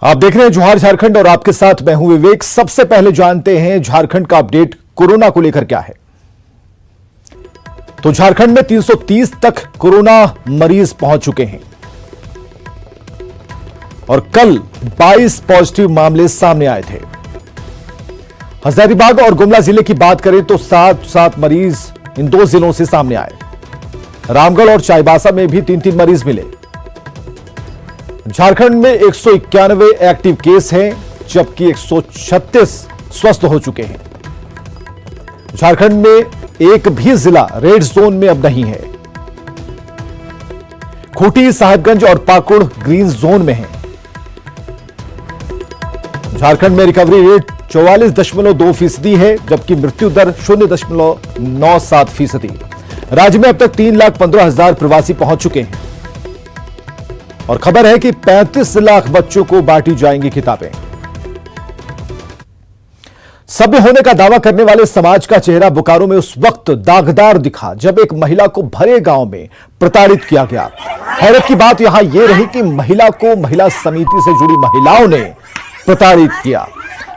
आप देख रहे हैं जोहार झारखंड और आपके साथ मैं हूं विवेक। सबसे पहले जानते हैं झारखंड का अपडेट कोरोना को लेकर क्या है। तो झारखंड में 330 तक कोरोना मरीज पहुंच चुके हैं और कल 22 पॉजिटिव मामले सामने आए थे। हजारीबाग और गुमला जिले की बात करें तो 7 मरीज इन दो जिलों से सामने आए। रामगढ़ और चाईबासा में भी 3 मरीज मिले। झारखंड में 191 एक्टिव केस हैं जबकि 136 स्वस्थ हो चुके हैं। झारखंड में एक भी जिला रेड जोन में अब नहीं है। खूंटी, साहिबगंज और पाकुड़ ग्रीन जोन में है। झारखंड में रिकवरी रेट 44.2% है जबकि मृत्यु दर 0.97%। राज्य में अब तक 3,15,000 प्रवासी पहुंच चुके हैं और खबर है कि 35 लाख बच्चों को बांटी जाएंगी किताबें। सभ्य होने का दावा करने वाले समाज का चेहरा बोकारो में उस वक्त दागदार दिखा जब एक महिला को भरे गांव में प्रताड़ित किया गया। हैरत की बात यहां यह रही कि महिला को महिला समिति से जुड़ी महिलाओं ने प्रताड़ित किया।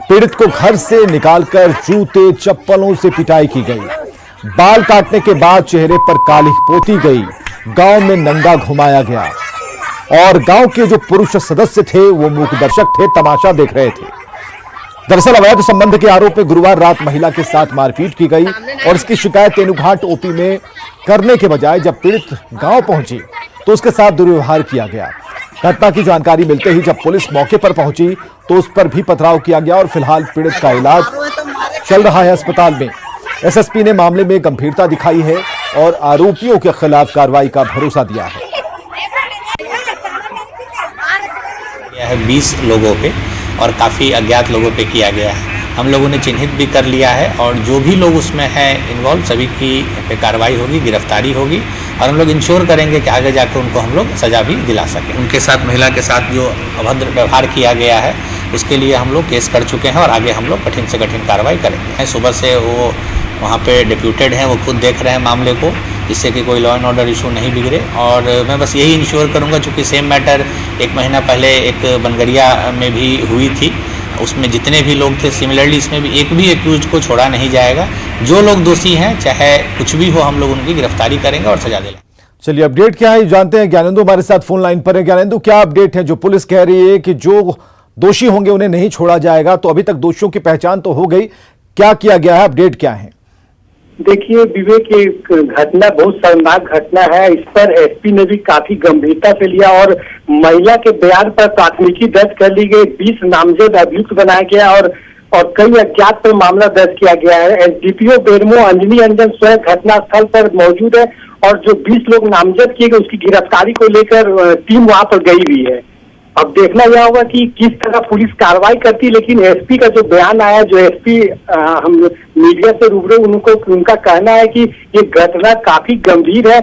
पीड़ित को घर से निकालकर जूते चप्पलों से पिटाई की गई। बाल काटने के बाद चेहरे पर कालिख पोती गई। गांव में नंगा घुमाया गया और गांव के जो पुरुष सदस्य थे वो मूक दर्शक थे, तमाशा देख रहे थे। दरअसल अवैध संबंध के आरोप में गुरुवार रात महिला के साथ मारपीट की गई और इसकी शिकायत तेनुघाट ओपी में करने के बजाय जब पीड़ित गांव पहुंची तो उसके साथ दुर्व्यवहार किया गया। घटना की जानकारी मिलते ही जब पुलिस मौके पर पहुंची तो उस पर भी पथराव किया गया और फिलहाल पीड़ित का इलाज चल रहा है अस्पताल में। एसएसपी ने मामले में गंभीरता दिखाई है और आरोपियों के खिलाफ कार्रवाई का भरोसा दिया है। 20 लोगों पे और काफ़ी अज्ञात लोगों पे किया गया है। हम लोगों ने चिन्हित भी कर लिया है और जो भी लोग उसमें हैं इन्वॉल्व सभी की पे कार्रवाई होगी, गिरफ्तारी होगी और हम लोग इंश्योर करेंगे कि आगे जाकर उनको हम लोग सजा भी दिला सकें। उनके साथ, महिला के साथ जो अभद्र व्यवहार किया गया है उसके लिए हम लोग केस कर चुके हैं और आगे हम लोग कठिन से कठिन कार्रवाई करेंगे। सुबह से वो वहाँ पे डिप्यूटेड हैं, वो खुद देख रहे हैं मामले को, जिससे कि कोई लॉ एंड ऑर्डर इशू नहीं बिगड़े। और मैं बस यही इंश्योर करूँगा, चूँकि सेम मैटर 1 महीना पहले एक बनगरिया में भी हुई थी, उसमें जितने भी लोग थे सिमिलरली इसमें भी एक भी एक्यूज को छोड़ा नहीं जाएगा। जो लोग दोषी हैं चाहे कुछ भी हो, हम लोग उनकी गिरफ्तारी करेंगे और सजा दिलाएंगे। चलिए अपडेट क्या है जानते हैं। ज्ञानेंदु हमारे साथ फोन लाइन पर है। ज्ञानेंदु, क्या अपडेट है? जो पुलिस कह रही है कि जो दोषी होंगे उन्हें नहीं छोड़ा जाएगा, तो अभी तक दोषियों की पहचान तो हो गई, क्या किया गया है, अपडेट क्या है? देखिए विवेक, एक घटना बहुत शर्मनाक घटना है। इस पर एसपी ने भी काफी गंभीरता से लिया और महिला के बयान पर प्राथमिकी दर्ज कर ली गई। 20 नामजद अभियुक्त बनाया गया और कई अज्ञात पर मामला दर्ज किया गया है। एसडीपीओ बेरमो अंजनी अंजन स्वयं घटनास्थल पर मौजूद है और जो 20 लोग नामजद किए गए उसकी गिरफ्तारी को लेकर टीम वहां पर गई हुई है। अब देखना यह होगा कि किस तरह पुलिस कार्रवाई करती है, लेकिन एसपी का जो बयान आया, जो एसपी हम मीडिया से रूबरू उनका कहना है कि ये घटना काफी गंभीर है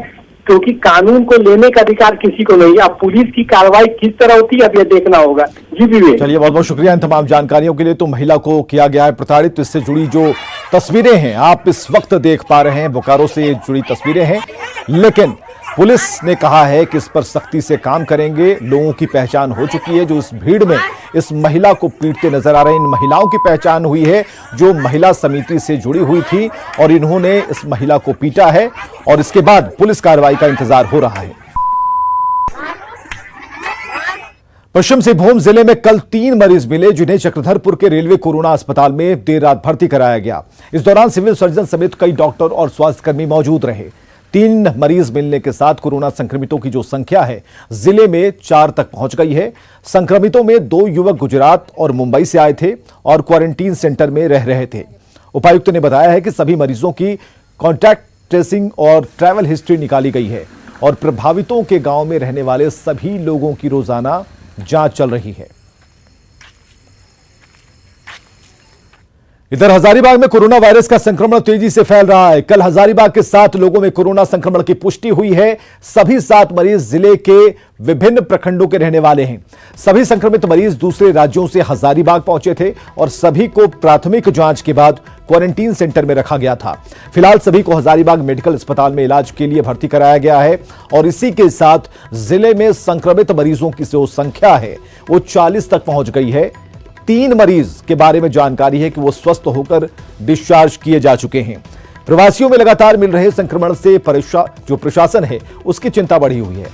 क्योंकि कानून को लेने का अधिकार किसी को नहीं। अब पुलिस की कार्रवाई किस तरह होती है अब ये देखना होगा। जी विवेक, चलिए बहुत बहुत शुक्रिया इन तमाम जानकारियों के लिए। तो महिला को किया गया है प्रताड़ित, तो इससे जुड़ी जो तस्वीरें हैं आप इस वक्त देख पा रहे हैं, बोकारो से जुड़ी तस्वीरें हैं। लेकिन पुलिस ने कहा है कि इस पर सख्ती से काम करेंगे। लोगों की पहचान हो चुकी है जो इस भीड़ में इस महिला को पीटते नजर आ रहे हैं। इन महिलाओं की पहचान हुई है जो महिला समिति से जुड़ी हुई थी और इन्होंने इस महिला को पीटा है और इसके बाद पुलिस कार्रवाई का इंतजार हो रहा है। पश्चिम सिंहभूम जिले में कल 3 मरीज मिले जिन्हें चक्रधरपुर के रेलवे कोरोना अस्पताल में देर रात भर्ती कराया गया। इस दौरान सिविल सर्जन समेत कई डॉक्टर और स्वास्थ्यकर्मी मौजूद रहे। 3 मरीज मिलने के साथ कोरोना संक्रमितों की जो संख्या है जिले में 4 तक पहुंच गई है। संक्रमितों में 2 युवक गुजरात और मुंबई से आए थे और क्वारंटीन सेंटर में रह रहे थे। उपायुक्त ने बताया है कि सभी मरीजों की कॉन्टैक्ट ट्रेसिंग और ट्रैवल हिस्ट्री निकाली गई है और प्रभावितों के गांव में रहने वाले सभी लोगों की रोजाना जांच चल रही है। इधर हजारीबाग में कोरोना वायरस का संक्रमण तेजी से फैल रहा है। कल हजारीबाग के 7 लोगों में कोरोना संक्रमण की पुष्टि हुई है। सभी 7 मरीज जिले के विभिन्न प्रखंडों के रहने वाले हैं। सभी संक्रमित मरीज दूसरे राज्यों से हजारीबाग पहुंचे थे और सभी को प्राथमिक जांच के बाद क्वारंटीन सेंटर में रखा गया था। फिलहाल सभी को हजारीबाग मेडिकल अस्पताल में इलाज के लिए भर्ती कराया गया है और इसी के साथ जिले में संक्रमित मरीजों की जो संख्या है वो 40 तक पहुंच गई है। 3 मरीज के बारे में जानकारी है कि वो स्वस्थ होकर डिस्चार्ज किए जा चुके हैं। प्रवासियों में लगातार मिल रहे संक्रमण से जो प्रशासन है उसकी चिंता बढ़ी हुई है।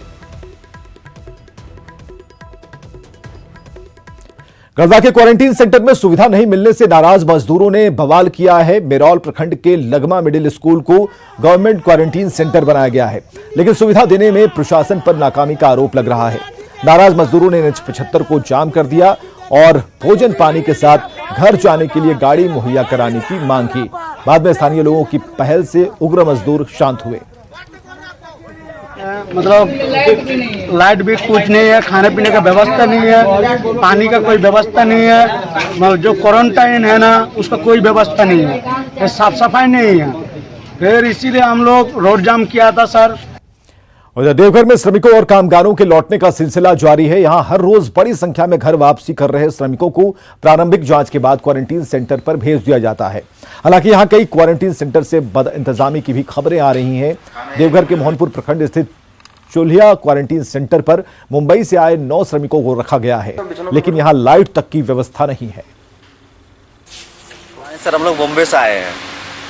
गढ़वा के क्वारंटीन सेंटर में सुविधा नहीं मिलने से नाराज मजदूरों ने बवाल किया है। मेरौल प्रखंड के लगमा मिडिल स्कूल को गवर्नमेंट क्वारंटीन सेंटर बनाया गया है, लेकिन सुविधा देने में प्रशासन पर नाकामी का आरोप लग रहा है। नाराज मजदूरों ने NH 75 को जाम कर दिया और भोजन पानी के साथ घर जाने के लिए गाड़ी मुहैया कराने की मांग की। बाद में स्थानीय लोगों की पहल से उग्र मजदूर शांत हुए। मतलब लाइट भी कुछ नहीं है, खाने पीने का व्यवस्था नहीं है, पानी का कोई व्यवस्था नहीं है, जो क्वारंटाइन है ना उसका कोई व्यवस्था नहीं है, साफ सफाई नहीं है। फिर इसीलिए हम लोग रोड जाम किया था सर। और देवघर में श्रमिकों और कामगारों के लौटने का सिलसिला जारी है। यहां हर रोज बड़ी संख्या में घर वापसी कर रहे श्रमिकों को प्रारंभिक जांच के बाद क्वारंटीन सेंटर पर भेज दिया जाता है। हालांकि यहां कई क्वारंटीन सेंटर से बदइंतजामी की भी खबरें आ रही हैं। देवघर के मोहनपुर प्रखंड स्थित चोलिया क्वारंटीन सेंटर पर मुंबई से आए 9 श्रमिकों को रखा गया है, लेकिन यहां लाइट तक की व्यवस्था नहीं है। सर हम लोग बॉम्बे से आए हैं,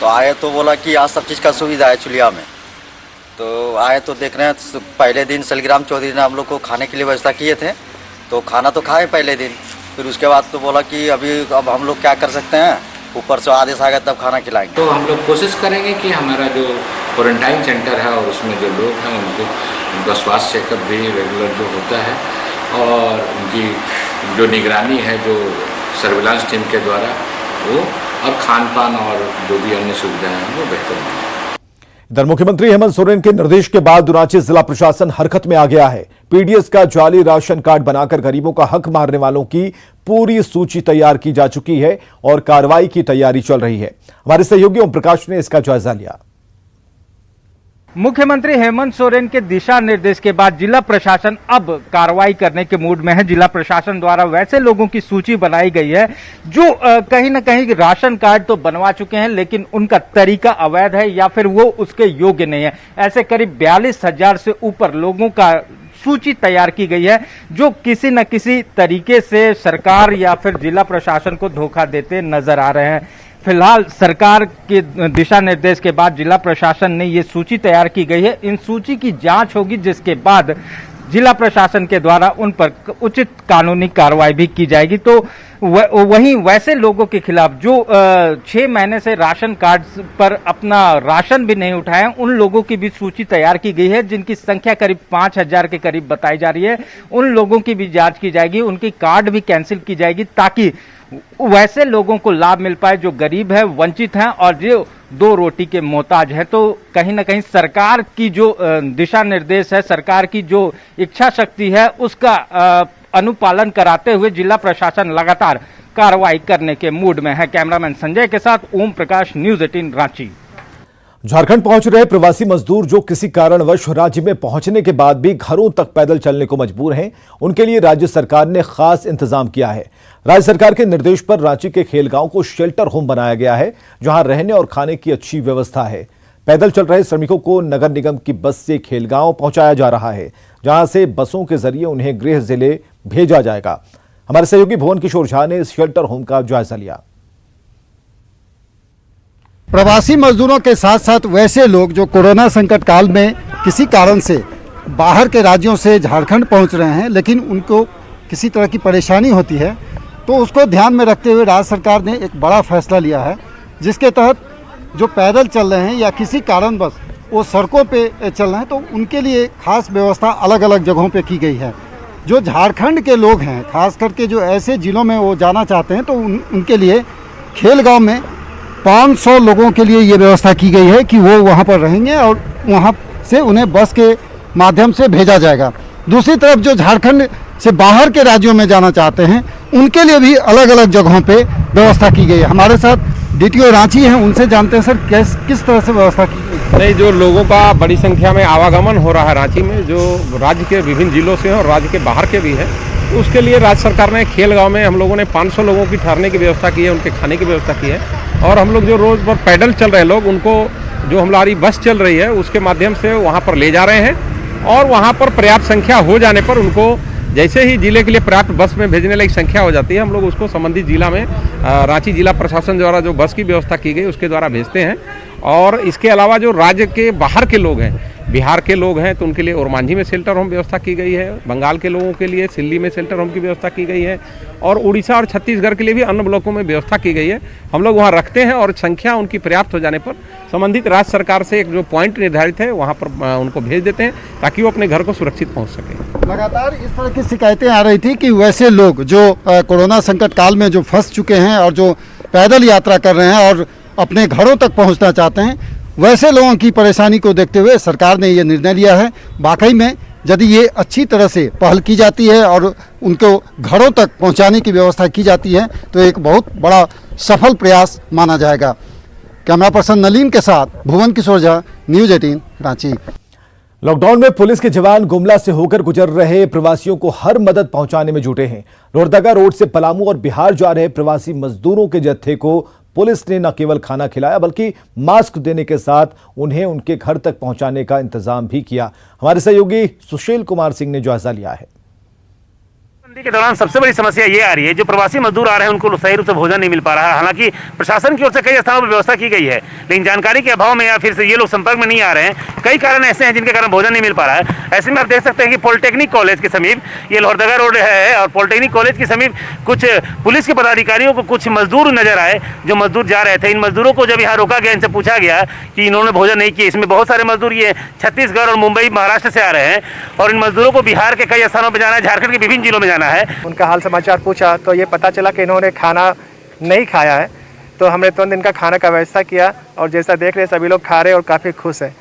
तो आए तो बोला कि यहाँ सब चीज़ का सुविधा है चुलिया में, तो आए तो देख रहे हैं। पहले दिन सलग्राम चौधरी ने हम लोग को खाने के लिए व्यवस्था किए थे, तो खाना तो खाए पहले दिन। फिर उसके बाद तो बोला कि अब हम लोग क्या कर सकते हैं, ऊपर से आदेश आ गया तब खाना खिलाएंगे। तो हम लोग कोशिश करेंगे कि हमारा जो क्वारंटाइन सेंटर है और उसमें जो लोग हैं उनका स्वास्थ्य चेकअप भी रेगुलर जो होता है और उनकी जो निगरानी है जो सर्विलांस टीम के द्वारा वो और खान पान और जो भी अन्य सुविधाएं हैं वो बेहतर होंगी। इधर मुख्यमंत्री हेमंत सोरेन के निर्देश के बाद रांची जिला प्रशासन हरकत में आ गया है। पीडीएस का जाली राशन कार्ड बनाकर गरीबों का हक मारने वालों की पूरी सूची तैयार की जा चुकी है और कार्रवाई की तैयारी चल रही है। हमारे सहयोगी ओम प्रकाश ने इसका जायजा लिया। मुख्यमंत्री हेमंत सोरेन के दिशा निर्देश के बाद जिला प्रशासन अब कार्रवाई करने के मूड में है। जिला प्रशासन द्वारा वैसे लोगों की सूची बनाई गई है जो कहीं ना कहीं राशन कार्ड तो बनवा चुके हैं, लेकिन उनका तरीका अवैध है या फिर वो उसके योग्य नहीं है। ऐसे करीब 42,000 से ऊपर लोगों का सूची तैयार की गई है जो किसी न किसी तरीके से सरकार या फिर जिला प्रशासन को धोखा देते नजर आ रहे हैं। फिलहाल सरकार के दिशा निर्देश के बाद जिला प्रशासन ने ये सूची तैयार की गई है। इन सूची की जांच होगी, जिसके बाद जिला प्रशासन के द्वारा उन पर उचित कानूनी कार्रवाई भी की जाएगी। तो वहीं वैसे लोगों के खिलाफ जो 6 महीने से राशन कार्ड पर अपना राशन भी नहीं उठाए, उन लोगों की भी सूची तैयार की गई है, जिनकी संख्या करीब 5,000 के करीब बताई जा रही है। उन लोगों की भी जांच की जाएगी, उनकी कार्ड भी कैंसिल की जाएगी ताकि वैसे लोगों को लाभ मिल पाए जो गरीब है, वंचित हैं और जो 2 रोटी के मोहताज है। तो कहीं ना कहीं सरकार की जो दिशा निर्देश है, सरकार की जो इच्छा शक्ति है, उसका अनुपालन कराते हुए जिला प्रशासन लगातार कार्रवाई करने के मूड में है। कैमरामैन संजय के साथ ओम प्रकाश, न्यूज़ 18 रांची। झारखंड पहुंच रहे प्रवासी मजदूर जो किसी कारणवश राज्य में पहुंचने के बाद भी घरों तक पैदल चलने को मजबूर हैं, उनके लिए राज्य सरकार ने खास इंतजाम किया है। राज्य सरकार के निर्देश पर रांची के खेलगांव को शेल्टर होम बनाया गया है, जहां रहने और खाने की अच्छी व्यवस्था है। पैदल चल रहे श्रमिकों को नगर निगम की बस से खेलगांव पहुंचाया जा रहा है, जहां से बसों के जरिए उन्हें गृह जिले भेजा जाएगा। हमारे सहयोगी भुवन किशोर झा ने इस शेल्टर होम का जायजा लिया। प्रवासी मजदूरों के साथ साथ वैसे लोग जो कोरोना संकट काल में किसी कारण से बाहर के राज्यों से झारखंड पहुंच रहे हैं, लेकिन उनको किसी तरह की परेशानी होती है, तो उसको ध्यान में रखते हुए राज्य सरकार ने एक बड़ा फैसला लिया है, जिसके तहत जो पैदल चल रहे हैं या किसी कारणवश वो सड़कों पे चल रहे हैं, तो उनके लिए खास व्यवस्था अलग अलग जगहों पे की गई है। जो झारखंड के लोग हैं, खास करके जो ऐसे जिलों में वो जाना चाहते हैं, तो उनके लिए खेलगांव में 500 लोगों के लिए ये व्यवस्था की गई है कि वो वहाँ पर रहेंगे और वहाँ से उन्हें बस के माध्यम से भेजा जाएगा। दूसरी तरफ जो झारखंड से बाहर के राज्यों में जाना चाहते हैं, उनके लिए भी अलग अलग जगहों पे व्यवस्था की गई है। हमारे साथ डीटीओ रांची हैं, उनसे जानते हैं सर किस तरह से व्यवस्था की गई। नहीं, जो लोगों का बड़ी संख्या में आवागमन हो रहा है रांची में, जो राज्य के विभिन्न जिलों से हैं और राज्य के बाहर के भी हैं, उसके लिए राज्य सरकार ने खेल गांव में हम लोगों ने 500 लोगों की ठहरने की व्यवस्था की है, उनके खाने की व्यवस्था की है। और हम लोग जो रोज पर पैदल चल रहे लोग, उनको जो हमारी बस चल रही है उसके माध्यम से वहाँ पर ले जा रहे हैं। और वहाँ पर पर्याप्त संख्या हो जाने पर उनको जैसे ही जिले के लिए पर्याप्त बस में भेजने लायक संख्या हो जाती है, हम लोग उसको संबंधित जिला में रांची जिला प्रशासन द्वारा जो बस की व्यवस्था की गई उसके द्वारा भेजते हैं। और इसके अलावा जो राज्य के बाहर के लोग हैं, बिहार के लोग हैं, तो उनके लिए ओरमांझी में शेल्टर होम व्यवस्था की गई है। बंगाल के लोगों के लिए सिल्ली में शेल्टर होम की व्यवस्था की गई है। और उड़ीसा और छत्तीसगढ़ के लिए भी अन्य ब्लॉकों में व्यवस्था की गई है। हम लोग वहाँ रखते हैं और संख्या उनकी पर्याप्त हो जाने पर संबंधित राज्य सरकार से एक जो पॉइंट निर्धारित है वहाँ पर उनको भेज देते हैं ताकि वो अपने घर को सुरक्षित पहुँच सकें। लगातार इस तरह की शिकायतें आ रही थी कि वैसे लोग जो कोरोना संकट काल में जो फंस चुके हैं और जो पैदल यात्रा कर रहे हैं और अपने घरों तक पहुँचना चाहते हैं, वैसे लोगों की परेशानी को देखते हुए सरकार ने ये निर्णय लिया है। वाकई में यदि ये अच्छी तरह से पहल की जाती है और उनको घरों तक पहुंचाने की व्यवस्था की जाती है तो एक बहुत बड़ा सफल प्रयास माना जाएगा। कैमरा पर्सन नलीन के साथ भुवन किशोर झा, न्यूज़ 18 रांची। लॉकडाउन में पुलिस के जवान गुमला से होकर गुजर रहे प्रवासियों को हर मदद पहुंचाने में जुटे हैं। लोहरदगा रोड से पलामू और बिहार जा रहे प्रवासी मजदूरों के जत्थे को पुलिस ने न केवल खाना खिलाया बल्कि मास्क देने के साथ उन्हें उनके घर तक पहुंचाने का इंतजाम भी किया। हमारे सहयोगी सुशील कुमार सिंह ने जायजा लिया है। के दौरान सबसे बड़ी समस्या ये आ रही है, जो प्रवासी मजदूर आ रहे हैं उनको सही रूप से भोजन नहीं मिल पा रहा है। हालांकि प्रशासन की ओर से कई स्थानों पर व्यवस्था की गई है, लेकिन जानकारी के अभाव में या फिर से ये लोग संपर्क में नहीं आ रहे हैं। कई कारण ऐसे हैं जिनके कारण भोजन नहीं मिल पा रहा है। ऐसे में आप देख सकते हैं कि पॉलिटेक्निक कॉलेज के समीप ये लोहरदगा रोड है और पॉलिटेक्निक कॉलेज के समीप कुछ पुलिस के पदाधिकारियों को कुछ मजदूर नजर आए जो मजदूर जा रहे थे। इन मजदूरों को जब यहाँ रोका गया, इनसे पूछा गया कि इन्होंने भोजन नहीं किया। इसमें बहुत सारे मजदूर ये छत्तीसगढ़ और मुंबई महाराष्ट्र से आ रहे हैं और इन मजदूरों को बिहार के कई स्थानों पर जाना है, झारखंड के विभिन्न जिलों में जाना है। उनका हाल समाचार पूछा तो ये पता चला कि इन्होंने खाना नहीं खाया है, तो हमने तुरंत इनका खाने का व्यवस्था किया और जैसा देख रहे सभी लोग खा रहे और काफ़ी खुश हैं।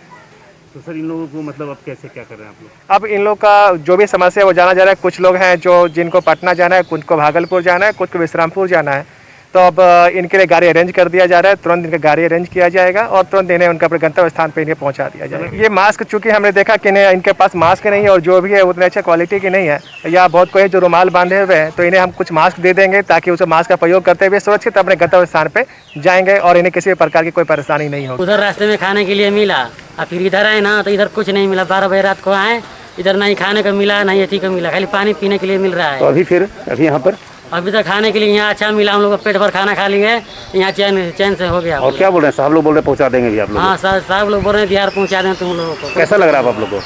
तो सर इन लोगों को मतलब अब कैसे क्या कर रहे हैं आप लोग? अब इन लोग का जो भी समस्या है वो जाना जा रहा है। कुछ लोग हैं जो जिनको पटना जाना है, कुछ को भागलपुर जाना है, कुछ को विश्रामपुर जाना है, तो अब इनके लिए गाड़ी अरेंज कर दिया जा रहा है। तुरंत इनका गाड़ी अरेंज किया जाएगा और तुरंत इन्हें उनका गंतव्य स्थान पे इन्हें पहुंचा दिया जाएगा। ये मास्क चूंकि हमने देखा कि इनके पास मास्क नहीं है और जो भी है उतने अच्छे क्वालिटी की नहीं है, या बहुत कोई जो रुमाल बांधे हुए हैं, तो इन्हें हम कुछ मास्क दे देंगे ताकि उस मास्क का प्रयोग करते हुए सुरक्षित अपने गंतव्य स्थान पे जाएंगे और इन्हें किसी प्रकार की कोई परेशानी नहीं होगी। उधर रास्ते में खाने के लिए मिला और फिर इधर आए ना तो इधर कुछ नहीं मिला। 12 बजे रात को आए, इधर नहीं खाने को मिला नहीं एथी को मिला, खाली पानी पीने के लिए मिल रहा है। तो अभी यहाँ पर अभी तक खाने के लिए यहाँ अच्छा मिला, हम लोग पेट भर खाना खा लिए, यहाँ चैन से हो गया। और क्या बोल रहे हैं साहब लोग? बोल रहे पहुँचा देंगे भी आप लोग? हाँ साहब लोग बोल रहे हैं बिहार पहुँचा दें तुम लोगों को। कैसा लग रहा है आप लोग को?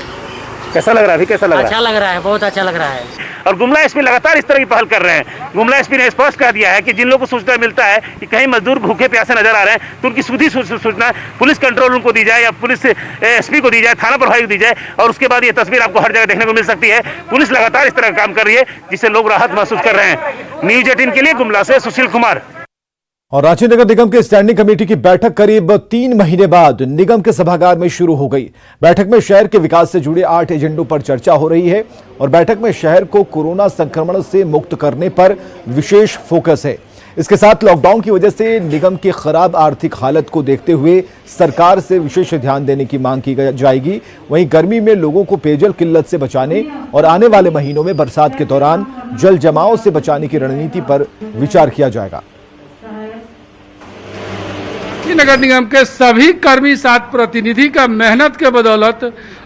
कैसा लग रहा है अभी? कैसा लग रहा है? अच्छा लग रहा है, बहुत अच्छा लग रहा है। और गुमला एसपी लगातार इस तरह की पहल कर रहे हैं। गुमला एसपी ने स्पष्ट कर दिया है कि जिन लोगों को सूचना मिलता है कि कहीं मजदूर भूखे प्यासे नजर आ रहे हैं तो उनकी सीधी सूचना पुलिस कंट्रोल रूम को दी जाए या पुलिस एसपी को दी जाए, थाना प्रभारी को दी जाए और उसके बाद ये तस्वीर आपको हर जगह देखने को मिल सकती है। पुलिस लगातार इस तरह का काम कर रही है जिससे लोग राहत महसूस कर रहे हैं। न्यूज़ 18 के लिए गुमला से सुशील कुमार। और रांची नगर निगम की स्टैंडिंग कमेटी की बैठक करीब 3 महीने बाद निगम के सभागार में शुरू हो गई। बैठक में शहर के विकास से जुड़े 8 एजेंडों पर चर्चा हो रही है और बैठक में शहर को कोरोना संक्रमण से मुक्त करने पर विशेष फोकस है। इसके साथ लॉकडाउन की वजह से निगम की खराब आर्थिक हालत को देखते हुए सरकार से विशेष ध्यान देने की मांग की जाएगी। वहीं गर्मी में लोगों को पेयजल किल्लत से बचाने और आने वाले महीनों में बरसात के दौरान जल जमाव से बचाने की रणनीति पर विचार किया जाएगा। नगर निगम के सभी कर्मी साथ प्रतिनिधि का मेहनत के बदौलत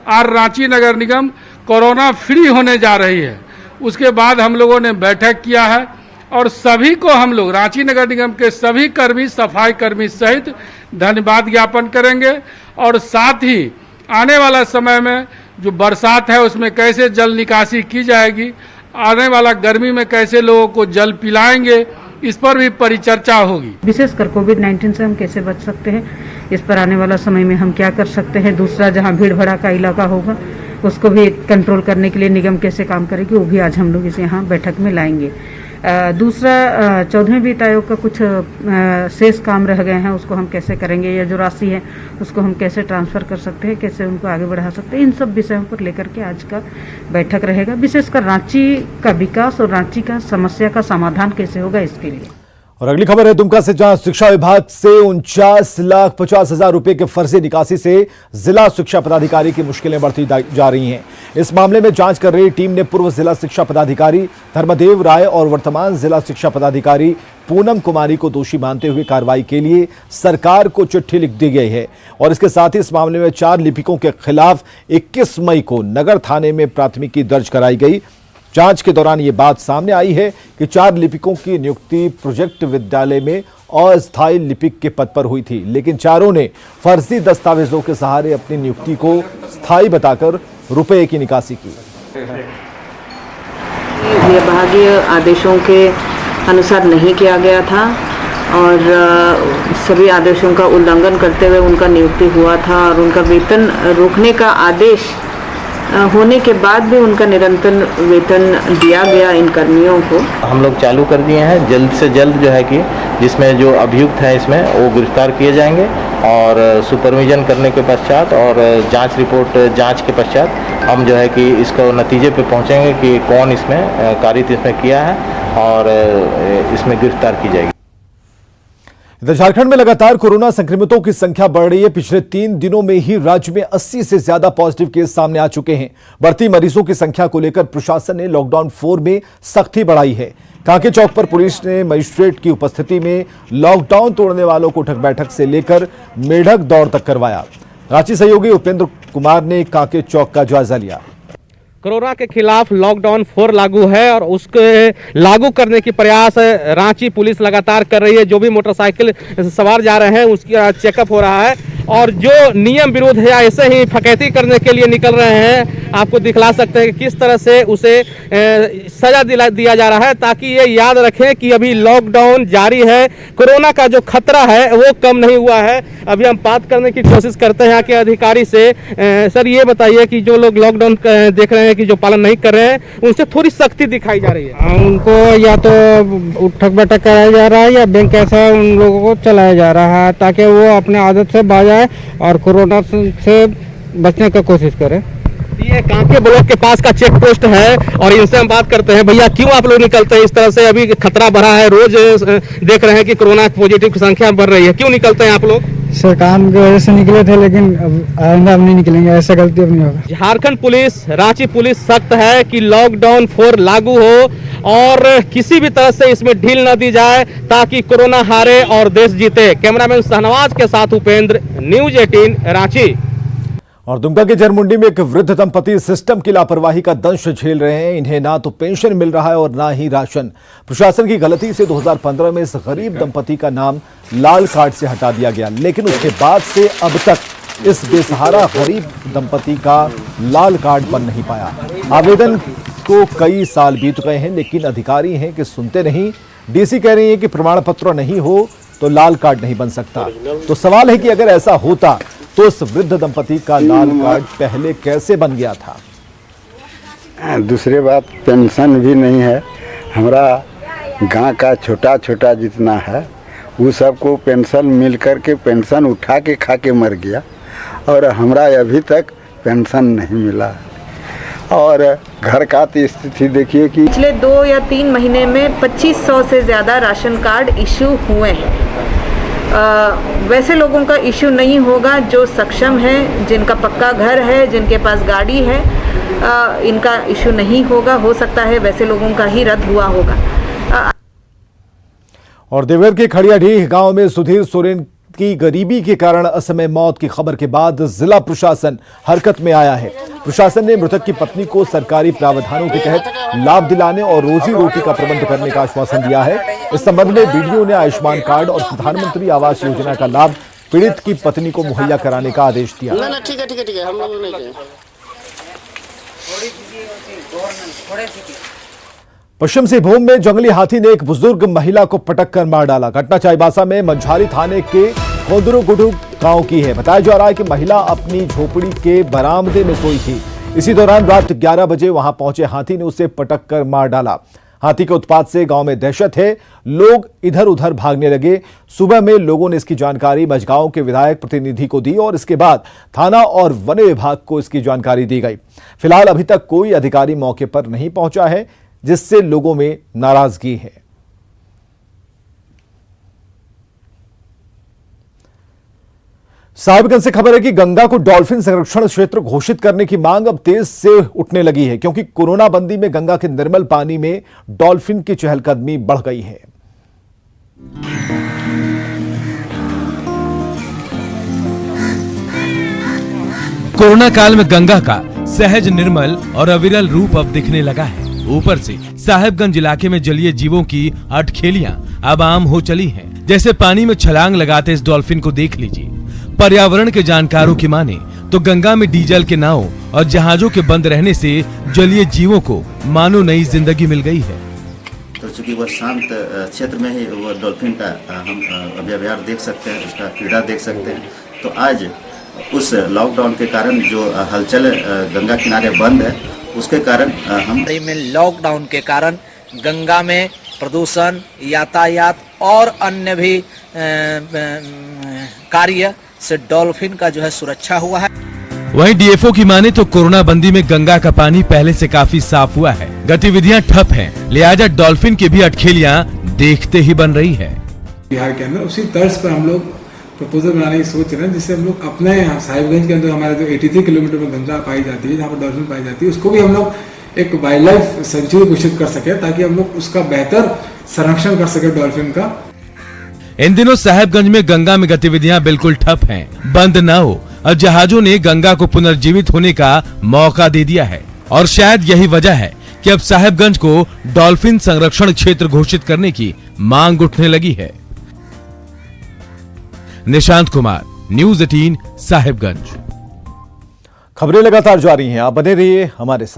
आज रांची नगर निगम कोरोना फ्री होने जा रही है। उसके बाद हम लोगों ने बैठक किया है और सभी को हम लोग रांची नगर निगम के सभी कर्मी, सफाई कर्मी सहित धन्यवाद ज्ञापन करेंगे और साथ ही आने वाला समय में जो बरसात है उसमें कैसे जल निकासी की जाएगी, आने वाला गर्मी में कैसे लोगों को जल पिलाएंगे, इस पर भी परिचर्चा होगी। विशेषकर कोविड-19 से हम कैसे बच सकते हैं, इस पर आने वाला समय में हम क्या कर सकते हैं। दूसरा, जहां भीड़ भड़ा का इलाका होगा उसको भी कंट्रोल करने के लिए निगम कैसे काम करेगी, वो भी आज हम लोग इसे यहाँ बैठक में लाएंगे। दूसरा 14वें वित्त आयोग का कुछ शेष काम रह गए हैं, उसको हम कैसे करेंगे, या जो राशि है उसको हम कैसे ट्रांसफर कर सकते हैं, कैसे उनको आगे बढ़ा सकते हैं, इन सब विषयों पर लेकर के आज का बैठक रहेगा। विशेषकर रांची का विकास और रांची का समस्या का समाधान कैसे होगा इसके लिए। और अगली खबर है दुमका से, जहां शिक्षा विभाग से 49,50,000 रुपए के फर्जी निकासी से जिला शिक्षा पदाधिकारी की मुश्किलें बढ़ती जा रही हैं। इस मामले में जांच कर रही टीम ने पूर्व जिला शिक्षा पदाधिकारी धर्मदेव राय और वर्तमान जिला शिक्षा पदाधिकारी पूनम कुमारी को दोषी मानते हुए कार्रवाई के लिए सरकार को चिट्ठी लिख दी गई है। और इसके साथ ही इस मामले में 4 लिपिकों के खिलाफ 21 मई को नगर थाने में प्राथमिकी दर्ज कराई गई। जांच के दौरान ये बात सामने आई है कि 4 लिपिकों की नियुक्ति प्रोजेक्ट विद्यालय में अस्थायी लिपिक के पद पर हुई थी, लेकिन चारों ने फर्जी दस्तावेजों के सहारे अपनी नियुक्ति को स्थायी बताकर रुपए की निकासी की। विभागीय आदेशों के अनुसार नहीं किया गया था और सभी आदेशों का उल्लंघन करते हुए उनका नियुक्ति हुआ था और उनका वेतन रोकने का आदेश होने के बाद भी उनका निरंतर वेतन दिया गया इन कर्मियों को। हम लोग चालू कर दिए हैं, जल्द से जल्द जो है कि जिसमें जो अभियुक्त हैं इसमें वो गिरफ्तार किए जाएंगे और सुपरविजन करने के पश्चात और जांच रिपोर्ट जांच के पश्चात हम जो है कि इसको नतीजे पे पहुंचेंगे कि कौन इसमें कारित इसमें किया है और इसमें गिरफ्तार की जाएगी। इधर झारखंड में लगातार कोरोना संक्रमितों की संख्या बढ़ रही है। पिछले 3 दिनों में ही राज्य में 80 से ज्यादा पॉजिटिव केस सामने आ चुके हैं। बढ़ती मरीजों की संख्या को लेकर प्रशासन ने लॉकडाउन 4 में सख्ती बढ़ाई है। कांके चौक पर पुलिस ने मजिस्ट्रेट की उपस्थिति में लॉकडाउन तोड़ने वालों को उठक बैठक से लेकर मेढक दौड़ तक करवाया। रांची सहयोगी उपेंद्र कुमार ने कांके चौक का जायजा लिया। कोरोना के खिलाफ लॉकडाउन 4 लागू है और उसके लागू करने की प्रयास रांची पुलिस लगातार कर रही है। जो भी मोटरसाइकिल सवार जा रहे हैं उसका चेकअप हो रहा है और जो नियम विरोध है ऐसे ही फकैती करने के लिए निकल रहे हैं आपको दिखला सकते हैं कि किस तरह से उसे सजा दिया जा रहा है, ताकि ये याद रखें कि अभी लॉकडाउन जारी है। कोरोना का जो खतरा है वो कम नहीं हुआ है। अभी हम बात करने की कोशिश करते हैं यहाँ के अधिकारी से। सर ये बताइए कि जो लोग लॉकडाउन देख रहे हैं कि जो पालन नहीं कर रहे हैं उनसे थोड़ी सख्ती दिखाई जा रही है। उनको या तो उठक बैठक कराया जा रहा है या बैंक ऐसा उन लोगों को चलाया जा रहा है ताकि वो अपने आदत से बाज आए और कोरोना से बचने की कोशिश करें। ये कांके ब्लॉक के पास का चेक पोस्ट है और इनसे हम बात करते हैं। भैया क्यों आप लोग निकलते हैं इस तरह से? अभी खतरा बढ़ा है, रोज देख रहे हैं कि कोरोना पॉजिटिव की संख्या बढ़ रही है, क्यों निकलते हैं आप लोग? सर काम की वजह से निकले थे, लेकिन अब आइंदा हम नहीं निकलेंगे, ऐसा गलती अब नहीं होगा। झारखंड पुलिस, रांची पुलिस सख्त है कि लॉकडाउन 4 लागू हो और किसी भी तरह से इसमें ढील न दी जाए ताकि कोरोना हारे और देश जीते। कैमरामैन शहनवाज के साथ उपेंद्र, न्यूज 18 रांची। और दुमका के जरमुंडी में एक वृद्ध दंपति सिस्टम की लापरवाही का दंश झेल रहे हैं। इन्हें ना तो पेंशन मिल रहा है और ना ही राशन। प्रशासन की गलती से 2015 में इस गरीब दंपति का नाम लाल कार्ड से हटा दिया गया, लेकिन उसके बाद से अब तक इस बेसहारा गरीब दंपति का लाल कार्ड बन नहीं पाया। आवेदन को कई साल बीत गए हैं, लेकिन अधिकारी हैं कि सुनते नहीं। डीसी कह रही है कि प्रमाण पत्र नहीं हो तो लाल कार्ड नहीं बन सकता। तो सवाल है कि अगर ऐसा होता तो उस वृद्ध दंपति का लाल कार्ड पहले कैसे बन गया था? दूसरी बात, पेंशन भी नहीं है। हमारा गांव का छोटा छोटा जितना है वो सबको पेंशन मिल कर के पेंशन उठा के खा के मर गया और हमारा अभी तक पेंशन नहीं मिला। और घर का तो स्थिति देखिए कि पिछले 2 या 3 महीने में 2500 से ज़्यादा राशन कार्ड इशू हुए हैं। वैसे लोगों का इशू नहीं होगा जो सक्षम है, जिनका पक्का घर है, जिनके पास गाड़ी है, इनका इशू नहीं होगा। हो सकता है वैसे लोगों का ही रद्द हुआ होगा। और देवघर के खड़ियाडीह गांव में सुधीर सोरेन की गरीबी के कारण असमय मौत की खबर के बाद जिला प्रशासन हरकत में आया है। प्रशासन ने मृतक की पत्नी को सरकारी प्रावधानों के तहत लाभ दिलाने और रोजी रोटी का प्रबंध करने का आश्वासन दिया है। इस संबंध में बीडीओ ने आयुष्मान कार्ड और प्रधानमंत्री आवास योजना का लाभ पीड़ित की पत्नी को मुहैया कराने का आदेश दिया। ठीक है हम लोग नहीं। पश्चिम सिंहभूम में जंगली हाथी ने एक बुजुर्ग महिला को पटक कर मार डाला। घटना चाईबासा में मंझारी थाने के कोंदरूगुडू गांव की है। बताया जा रहा है कि महिला अपनी झोपड़ी के बरामदे में सोई थी। इसी दौरान रात 11 बजे वहां पहुंचे हाथी ने उसे पटक कर मार डाला। हाथी के उत्पात से गांव में दहशत है, लोग इधर उधर भागने लगे। सुबह में लोगों ने इसकी जानकारी मझगांव के विधायक प्रतिनिधि को दी और इसके बाद थाना और वन विभाग को इसकी जानकारी दी गई। फिलहाल अभी तक कोई अधिकारी मौके पर नहीं पहुंचा है, जिससे लोगों में नाराजगी है। साहिबगंज से खबर है कि गंगा को डॉल्फिन संरक्षण क्षेत्र घोषित करने की मांग अब तेज से उठने लगी है, क्योंकि कोरोना बंदी में गंगा के निर्मल पानी में डॉल्फिन की चहलकदमी बढ़ गई है। कोरोना काल में गंगा का सहज, निर्मल और अविरल रूप अब दिखने लगा है। ऊपर से साहिबगंज इलाके में जलीय जीवों की अटखेलियां अब आम हो चली हैं। जैसे पानी में छलांग लगाते इस डॉल्फिन को देख लीजिए। पर्यावरण के जानकारों की माने तो गंगा में डीजल के नाव और जहाजों के बंद रहने से जलीय जीवों को मानो नई जिंदगी मिल गई है। तो चूंकि वह शांत क्षेत्र में ही वह डॉल्फिन का हम अभ्याव्यार देख सकते हैं, उसका क्रीड़ा देख सकते हैं। तो आज उस लॉकडाउन के कारण जो हलचल गंगा किनारे बंद है, उसके कारण हम लॉकडाउन के कारण गंगा में प्रदूषण, यातायात और अन्य भी कार्य से डॉल्फिन का जो है सुरक्षा हुआ है। वहीं डीएफओ की माने तो कोरोना बंदी में गंगा का पानी पहले से काफी साफ हुआ है, गतिविधियां ठप हैं, लिहाजा डॉल्फिन की भी अटखेलियां देखते ही बन रही है। बिहार के अंदर उसी तर्ज पर हम लोग प्रपोजल बनाने की सोच रहे हैं, जिससे हम लोग अपने यहाँ साहिबगंज के अंदर हमारे जो 83 किलोमीटर में गंगा पाई जाती है, जहाँ पर डॉल्फिन पाई जाती है, उसको भी हम लोग एक वाइल्ड लाइफ सेंचुरी घोषित कर सके, ताकि हम लोग उसका बेहतर संरक्षण कर सके डॉल्फिन का। इन दिनों साहिबगंज में गंगा में गतिविधियां बिल्कुल ठप हैं। बंद नाव और जहाजों ने गंगा को पुनर्जीवित होने का मौका दे दिया है और शायद यही वजह है कि अब साहिबगंज को डॉल्फिन संरक्षण क्षेत्र घोषित करने की मांग उठने लगी है। निशांत कुमार, न्यूज़ 18 साहिबगंज। खबरें लगातार जारी हैं, आप बने रहिए हमारे साथ।